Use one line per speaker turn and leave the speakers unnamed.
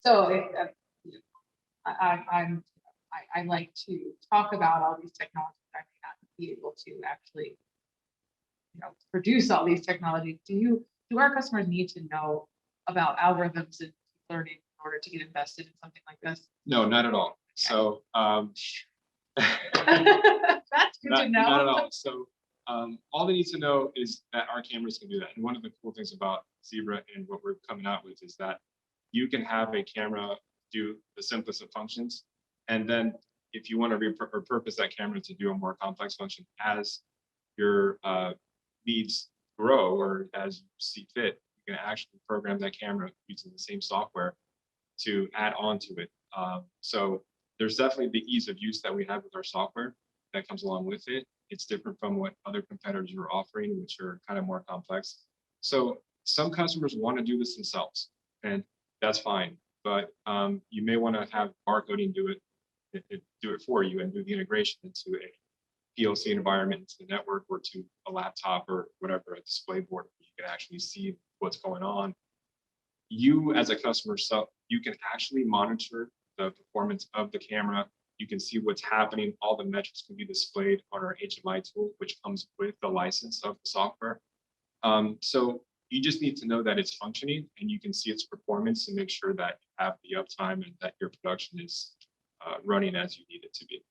So I like to talk about all these technologies. I may not be able to actually, produce all these technologies. Do our customers need to know about algorithms and learning in order to get invested in something like this?
No, not at all. So
that's good to know.
not at all. So all they need to know is that our cameras can do that. And one of the cool things about Zebra and what we're coming out with is that you can have a camera do the simplest of functions. And then if you want to repurpose that camera to do a more complex function as your needs grow or as you see fit, you can actually program that camera using the same software to add on to it. So there's definitely the ease of use that we have with our software that comes along with it. It's different from what other competitors are offering, which are kind of more complex. So some customers want to do this themselves, and that's fine. But you may want to have Barcoding do it for you and do the integration into a PLC environment, into the network, or to a laptop or whatever, a display board. You can actually see what's going on. You as a customer, so you can actually monitor the performance of the camera. You can see what's happening. All the metrics can be displayed on our HMI tool, which comes with the license of the software. So you just need to know that it's functioning and you can see its performance and make sure that you have the uptime and that your production is running as you need it to be.